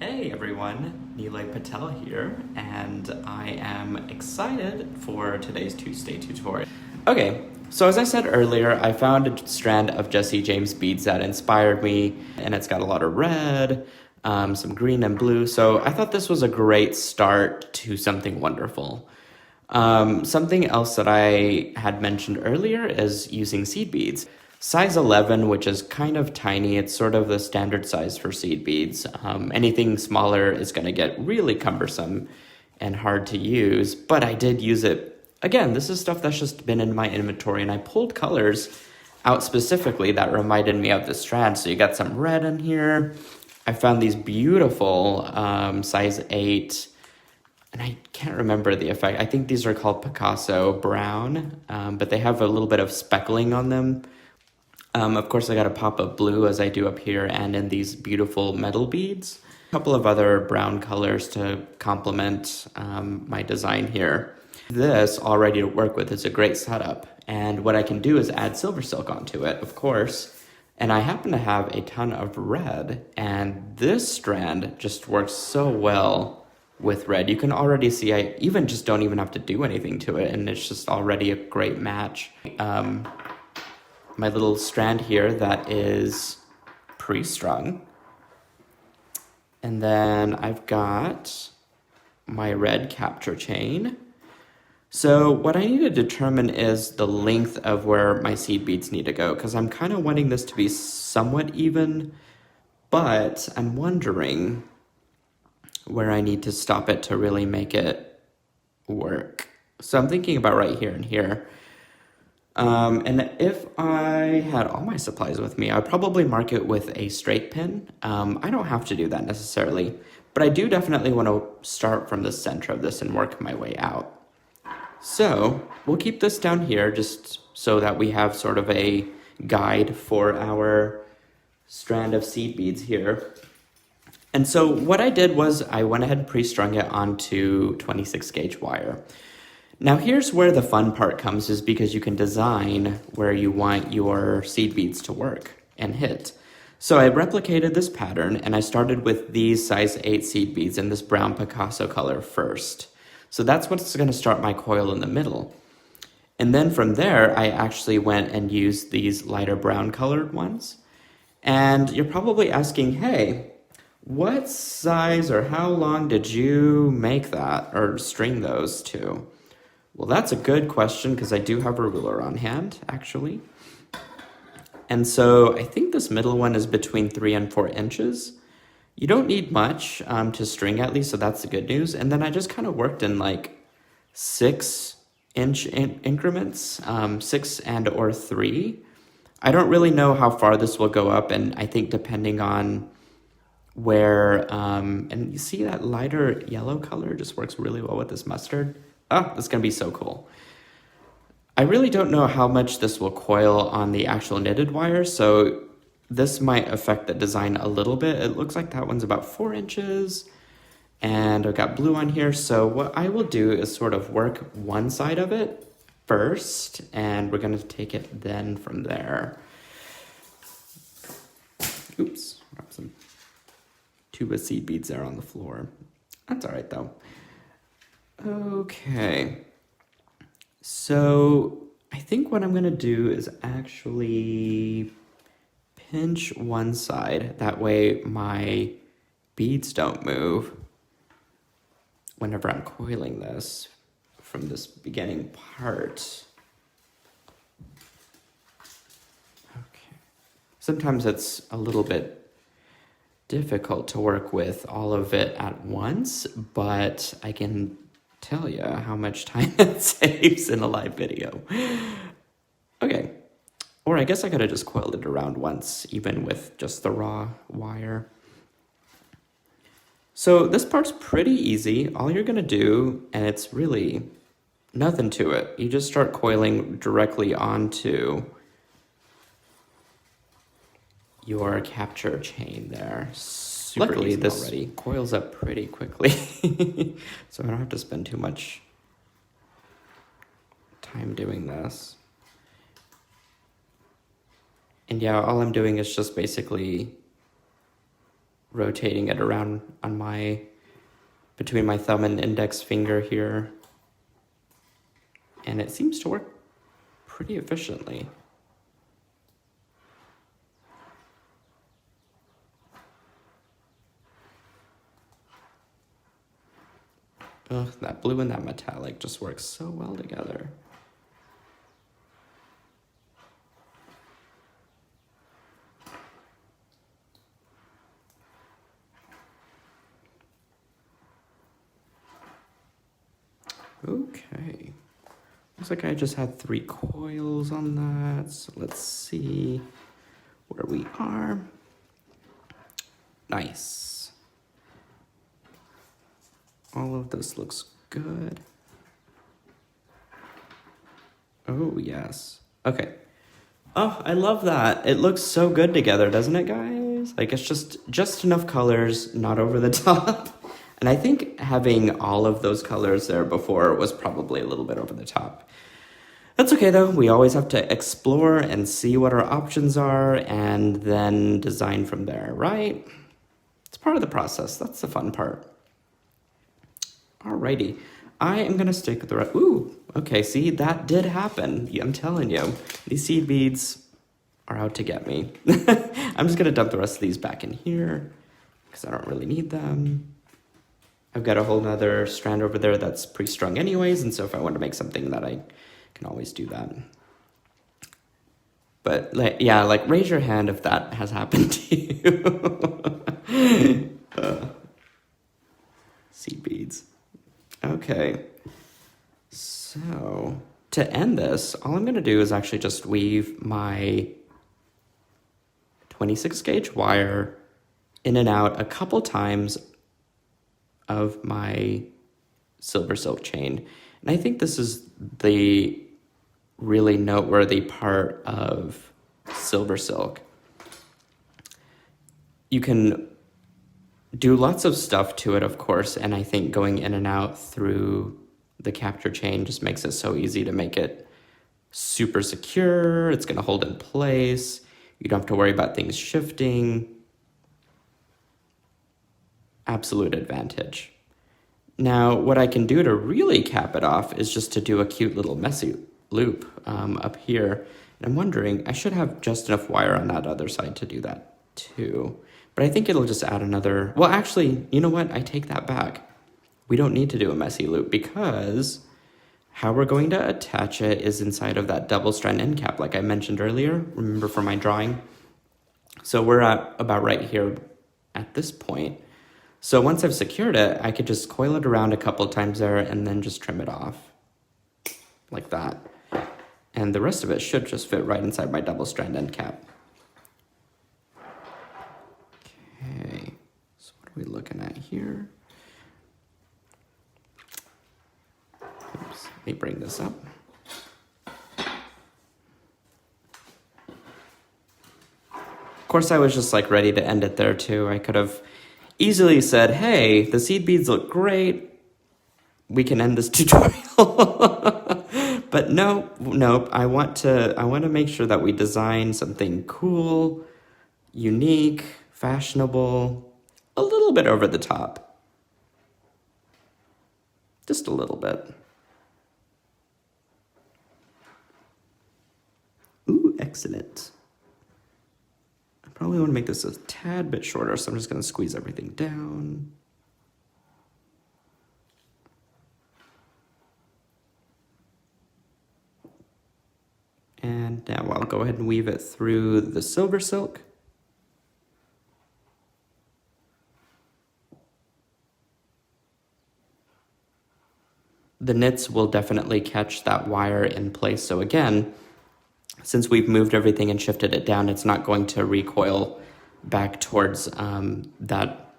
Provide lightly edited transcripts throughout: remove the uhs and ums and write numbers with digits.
Hey everyone, Nilay Patel here, and I am excited for today's Tuesday tutorial. Okay, so as I said earlier, I found a strand of Jesse James beads that inspired me, and it's got a lot of red, some green and blue, so I thought this was a great start to something wonderful. Something else that I had mentioned earlier is using seed beads. Size 11, which is kind of tiny, it's sort of the standard size for seed beads. Anything smaller is going to get really cumbersome and hard to use, but I did use it. Again, this is stuff that's just been in my inventory, and I pulled colors out specifically that reminded me of the strand. So you got some red in here. I found these beautiful size 8, and I can't remember the effect. I think these are called Picasso brown, but they have a little bit of speckling on them. Of course, I got a pop of blue as I do up here and in these beautiful metal beads. A couple of other brown colors to complement my design here. This, all ready to work with, is a great setup. And what I can do is add SilverSilk onto it, of course. And I happen to have a ton of red, and this strand just works so well with red. You can already see I even just don't even have to do anything to it, and it's just already a great match. My little strand here that is pre-strung. And then I've got my red capture chain. So what I need to determine is the length of where my seed beads need to go, because I'm kind of wanting this to be somewhat even, but I'm wondering where I need to stop it to really make it work. So I'm thinking about right here and here. And if I had all my supplies with me, I'd probably mark it with a straight pin. I don't have to do that necessarily, but I do definitely want to start from the center of this and work my way out. So we'll keep this down here just so that we have sort of a guide for our strand of seed beads here. And so what I did was I went ahead and pre-strung it onto 26 gauge wire. Now here's where the fun part comes, is because you can design where you want your seed beads to work and hit. So I replicated this pattern, and I started with these size 8 seed beads in this brown Picasso color first. So that's what's going to start my coil in the middle. And then from there, I actually went and used these lighter brown colored ones. And you're probably asking, hey, what size or how long did you make that or string those to? Well, that's a good question, because I do have a ruler on hand, actually. And so I think this middle one is between 3 and 4 inches. You don't need much to string, at least, so that's the good news. And then I just kind of worked in like 6-inch increments, 6 and or 3. I don't really know how far this will go up, and I think depending on where, and you see that lighter yellow color just works really well with this mustard. Oh, this is going to be so cool. I really don't know how much this will coil on the actual knitted wire, so this might affect the design a little bit. It looks like that one's about 4 inches, and I've got blue on here. So what I will do is sort of work one side of it first, and we're going to take it then from there. Oops, got some tuba seed beads there on the floor. That's all right, though. Okay, so I think what I'm going to do is actually pinch one side. That way my beads don't move whenever I'm coiling this from this beginning part. Okay. Sometimes it's a little bit difficult to work with all of it at once, but I can tell you how much time it saves in a live video. Okay, or I guess I could have just coiled it around once, even with just the raw wire. So this part's pretty easy. All you're gonna do, and it's really nothing to it, you just start coiling directly onto your capture chain there. Luckily, this already coils up pretty quickly, so I don't have to spend too much time doing this. And yeah, all I'm doing is just basically rotating it around on between my thumb and index finger here. And it seems to work pretty efficiently. Ugh, that blue and that metallic just works so well together. Okay. Looks like I just had 3 coils on that. So let's see where we are. Nice. All of this looks good. Oh, yes. Okay. Oh, I love that. It looks so good together, doesn't it, guys? Like, it's just enough colors, not over the top. And I think having all of those colors there before was probably a little bit over the top. That's okay, though. We always have to explore and see what our options are and then design from there, right? It's part of the process. That's the fun part. Alrighty. I am going to stick with the rest. Ooh, okay, see, that did happen. I'm telling you, these seed beads are out to get me. I'm just going to dump the rest of these back in here because I don't really need them. I've got a whole nother strand over there that's pre-strung anyways, and so if I want to make something that I can always do that. But yeah, like raise your hand if that has happened to you. Seed beads. Okay. So to end this, all I'm going to do is actually just weave my 26 gauge wire in and out a couple times of my SilverSilk chain. And I think this is the really noteworthy part of SilverSilk. You can do lots of stuff to it, of course, and I think going in and out through the capture chain just makes it so easy to make it super secure. It's going to hold in place. You don't have to worry about things shifting. Absolute advantage. Now, what I can do to really cap it off is just to do a cute little messy loop up here. And I'm wondering, I should have just enough wire on that other side to do that too. But I think it'll just add another, well, actually, you know what? I take that back. We don't need to do a messy loop because how we're going to attach it is inside of that double-strand end cap, like I mentioned earlier, remember from my drawing? So we're at about right here at this point. So once I've secured it, I could just coil it around a couple times there and then just trim it off like that. And the rest of it should just fit right inside my double-strand end cap. Okay, so what are we looking at here? Oops, let me bring this up. Of course, I was just like ready to end it there too. I could have easily said, hey, the seed beads look great. We can end this tutorial. But nope. I want to make sure that we design something cool, unique, fashionable, a little bit over the top. Just a little bit. Ooh, excellent. I probably want to make this a tad bit shorter, so I'm just going to squeeze everything down. And now I'll go ahead and weave it through the SilverSilk. The knits will definitely catch that wire in place. So again, since we've moved everything and shifted it down, it's not going to recoil back towards that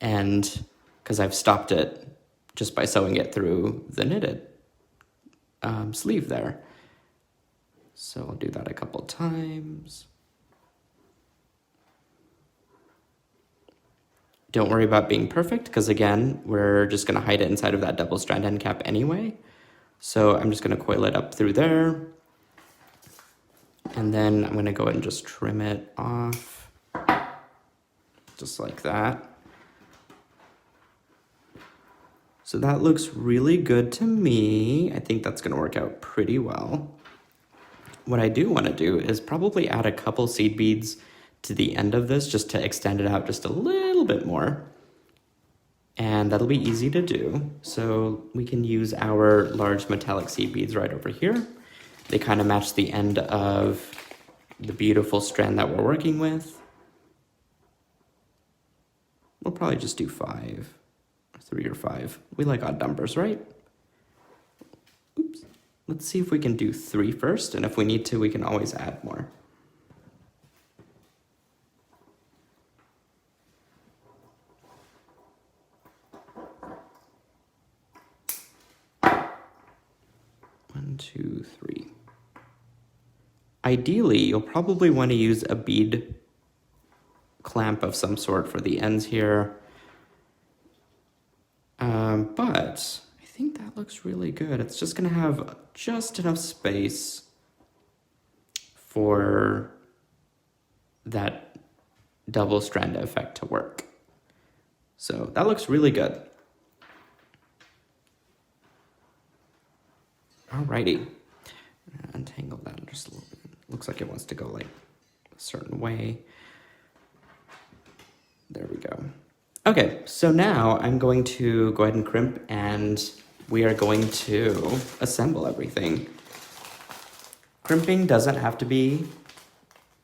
end because I've stopped it just by sewing it through the knitted sleeve there. So I'll do that a couple times. Don't worry about being perfect because again, we're just going to hide it inside of that double-strand end cap anyway. So I'm just going to coil it up through there. And then I'm going to go ahead and just trim it off. just like that. So that looks really good to me. I think that's gonna work out pretty well. What I do wanna do is probably add a couple seed beads to the end of this just to extend it out just a little bit more. And that'll be easy to do. So we can use our large metallic seed beads right over here. They kind of match the end of the beautiful strand that we're working with. We'll probably just do 5, or 3 or 5. We like odd numbers, right? Oops. Let's see if we can do 3 first, and if we need to, we can always add more. One, 2, 3. Ideally, you'll probably want to use a bead clamp of some sort for the ends here. But I think that looks really good. It's just going to have just enough space for that double strand effect to work. So that looks really good. Alrighty. Untangle that just a little bit. Looks like it wants to go like a certain way. There we go. Okay, so now I'm going to go ahead and crimp, and we are going to assemble everything. Crimping doesn't have to be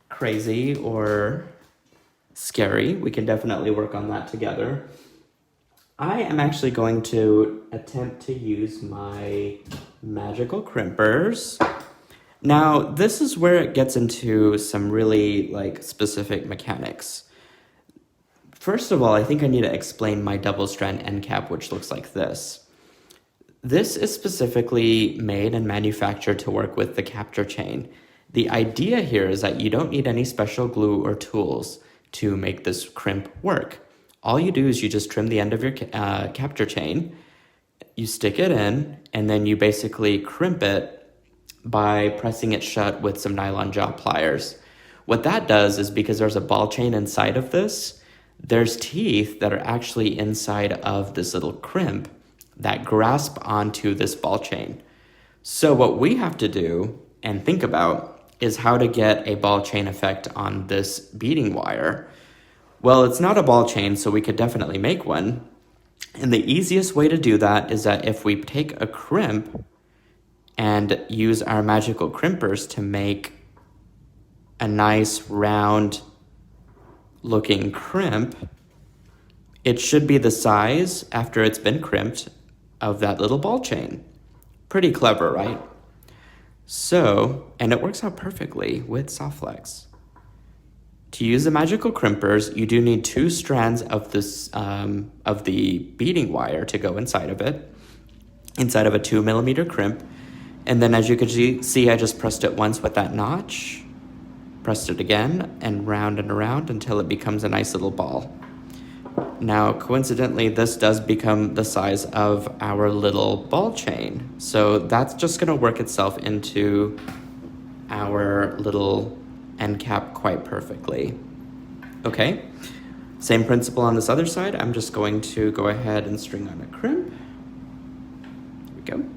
crazy or scary. We can definitely work on that together. I am actually going to attempt to use my magical crimpers. Now, this is where it gets into some really specific mechanics. First of all, I think I need to explain my double-strand end cap, which looks like this. This is specifically made and manufactured to work with the capture chain. The idea here is that you don't need any special glue or tools to make this crimp work. All you do is you just trim the end of your capture chain, you stick it in, and then you basically crimp it by pressing it shut with some nylon jaw pliers. What that does is, because there's a ball chain inside of this, there's teeth that are actually inside of this little crimp that grasp onto this ball chain. So what we have to do and think about is how to get a ball chain effect on this beading wire. Well, it's not a ball chain, so we could definitely make one. And the easiest way to do that is that if we take a crimp and use our magical crimpers to make a nice round looking crimp, it should be the size, after it's been crimped, of that little ball chain. Pretty clever, right? So, and it works out perfectly with Soft Flex. To use the magical crimpers, you do need 2 strands of this of the beading wire to go inside of it, inside of a 2mm crimp. And then, as you can see, I just pressed it once with that notch, pressed it again, and around until it becomes a nice little ball. Now, coincidentally, this does become the size of our little ball chain. So that's just gonna work itself into our little end cap quite perfectly. Okay, same principle on this other side. I'm just going to go ahead and string on a crimp. There we go.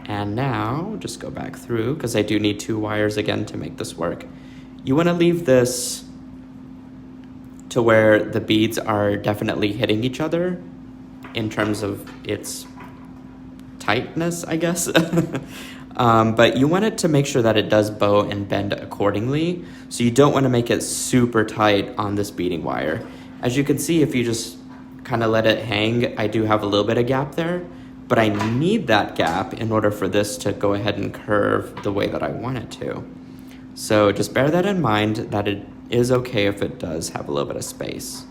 And now, just go back through, because I do need 2 wires again to make this work. You want to leave this to where the beads are definitely hitting each other in terms of its tightness, I guess. But you want it to make sure that it does bow and bend accordingly. So you don't want to make it super tight on this beading wire. As you can see, if you just kind of let it hang, I do have a little bit of gap there. But I need that gap in order for this to go ahead and curve the way that I want it to. So just bear that in mind, that it is okay if it does have a little bit of space.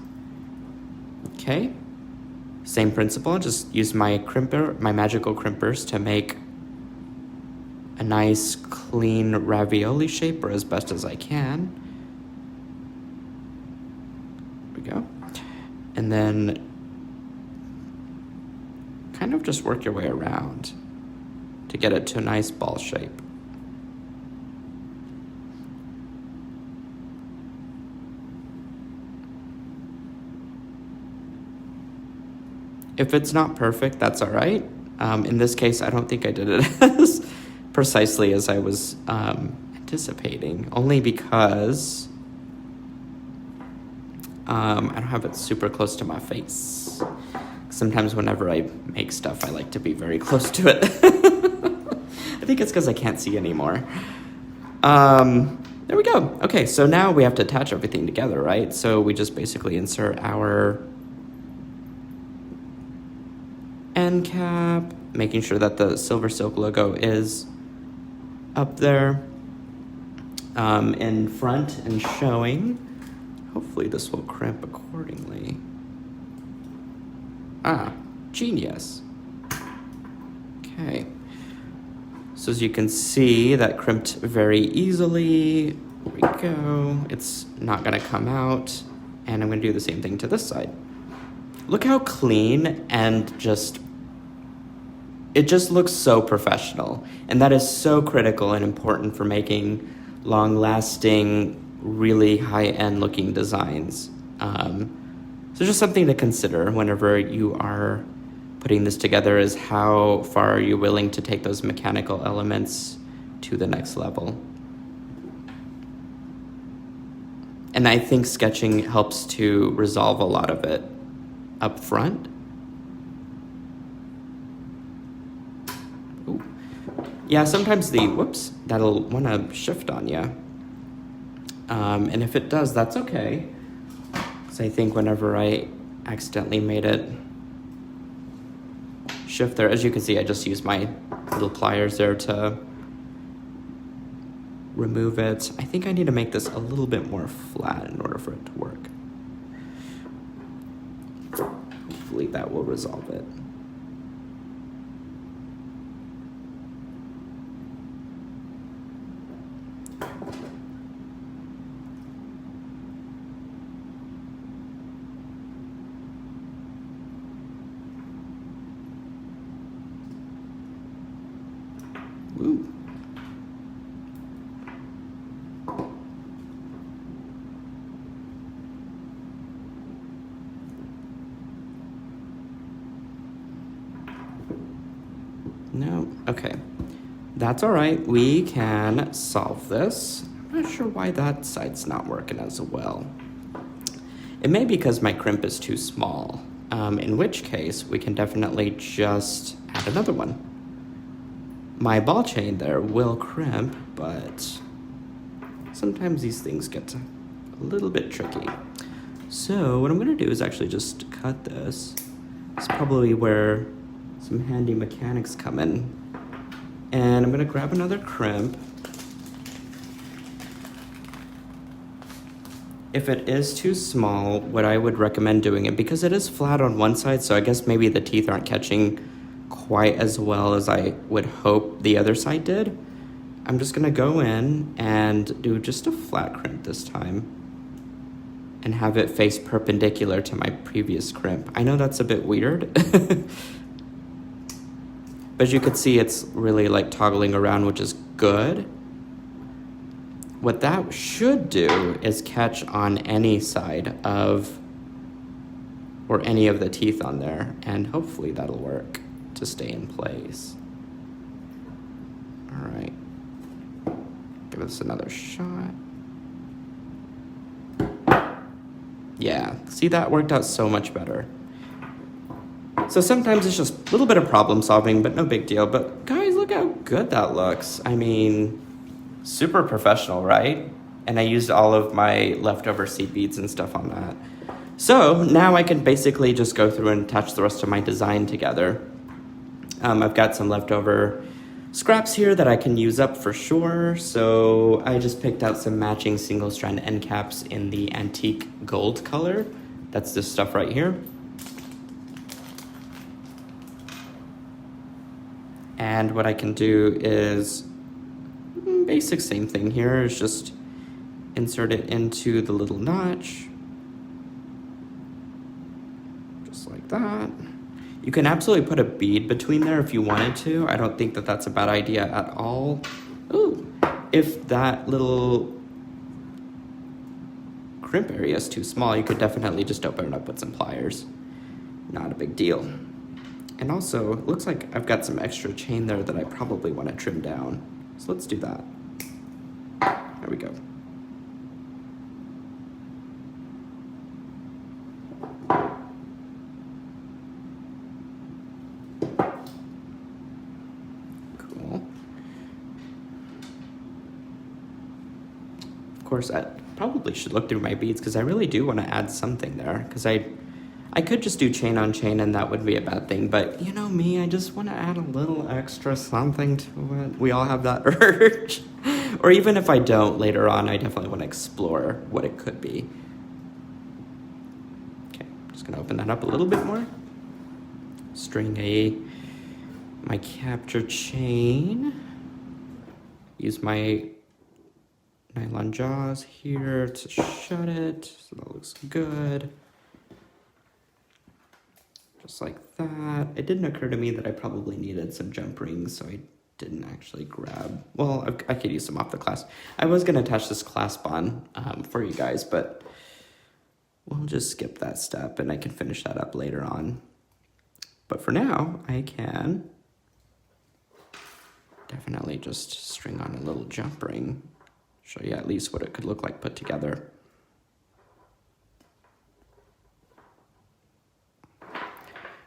Okay, same principle, just use my crimper, my magical crimpers, to make a nice clean ravioli shape, or as best as I can. There we go. And then kind of just work your way around to get it to a nice ball shape. If it's not perfect, that's all right. In this case, I don't think I did it as precisely as I was anticipating, only because I don't have it super close to my face. Sometimes whenever I make stuff, I like to be very close to it. I think it's because I can't see anymore. There we go. Okay, so now we have to attach everything together, right? So we just basically insert our end cap, making sure that the SilverSilk logo is up there in front and showing. Hopefully this will crimp accordingly. Ah, genius. Okay. So as you can see, that crimped very easily. There we go. It's not gonna come out. And I'm gonna do the same thing to this side. Look how clean and it just looks so professional. And that is so critical and important for making long-lasting, really high-end looking designs. So just something to consider whenever you are putting this together is how far are you willing to take those mechanical elements to the next level. And I think sketching helps to resolve a lot of it up front. Ooh. Yeah, sometimes that'll want to shift on you. And if it does, that's okay. Because I think whenever I accidentally made it shift there, as you can see, I just used my little pliers there to remove it. I think I need to make this a little bit more flat in order for it to work. Hopefully that will resolve it. Ooh. No, okay. That's all right. We can solve this. I'm not sure why that side's not working as well. It may be because my crimp is too small, in which case we can definitely just add another one. My ball chain there will crimp, but sometimes these things get a little bit tricky. So what I'm gonna do is actually just cut this. It's probably where some handy mechanics come in. And I'm gonna grab another crimp. If it is too small, what I would recommend doing it, because it is flat on one side, so I guess maybe the teeth aren't catching quite as well as I would hope the other side did. I'm just gonna go in and do just a flat crimp this time and have it face perpendicular to my previous crimp. I know that's a bit weird, but as you can see, it's really like toggling around, which is good. What that should do is catch on any side of, or any of the teeth on there, and hopefully that'll work to stay in place. All right, give this another shot. Yeah, see, that worked out so much better. So sometimes it's just a little bit of problem solving, but no big deal. But guys, look how good that looks. I mean, super professional, right? And I used all of my leftover seed beads and stuff on that. So now I can basically just go through and attach the rest of my design together. I've got some leftover scraps here that I can use up for sure. So I just picked out some matching single strand end caps in the antique gold color. That's this stuff right here. And what I can do is basic same thing here, is just insert it into the little notch. Just like that. You can absolutely put a bead between there if you wanted to. I don't think that that's a bad idea at all. Ooh, if that little crimp area is too small, you could definitely just open it up with some pliers. not a big deal. And also, it looks like I've got some extra chain there that I probably want to trim down. So let's do that. There we go. Cool. Of course, I probably should look through my beads because I really do want to add something there, because I could just do chain on chain and that would be a bad thing, but you know me, I just want to add a little extra something to it. We all have that urge. Or even if I don't later on, I definitely want to explore what it could be. Okay, I'm just gonna open that up a little bit more. String my capture chain. Use my nylon jaws here to shut it, so that looks good. Just like that. It didn't occur to me that I probably needed some jump rings, so I didn't actually grab, well, I could use them off the clasp. I was gonna attach this clasp on for you guys, but we'll just skip that step and I can finish that up later on. But for now, I can definitely just string on a little jump ring. Show you at least what it could look like put together.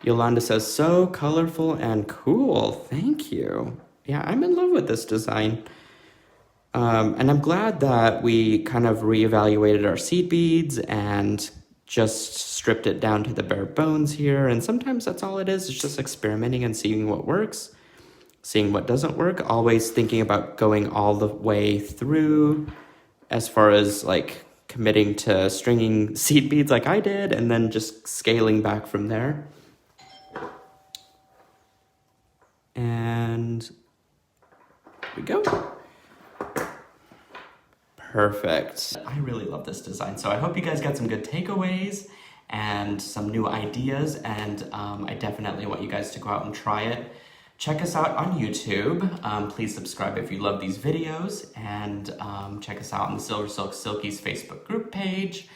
Yolanda says, so colorful and cool. Thank you. Yeah, I'm in love with this design. And I'm glad that we kind of reevaluated our seed beads and just stripped it down to the bare bones here. And sometimes that's all it is. It's just experimenting and seeing what works, seeing what doesn't work, always thinking about going all the way through as far as like committing to stringing seed beads like I did, and then just scaling back from there. And here we go. Perfect. I really love this design, so I hope you guys got some good takeaways and some new ideas, and I definitely want you guys to go out and try it. Check us out on YouTube. Please subscribe if you love these videos, and check us out on the SilverSilk Silkies Facebook group page.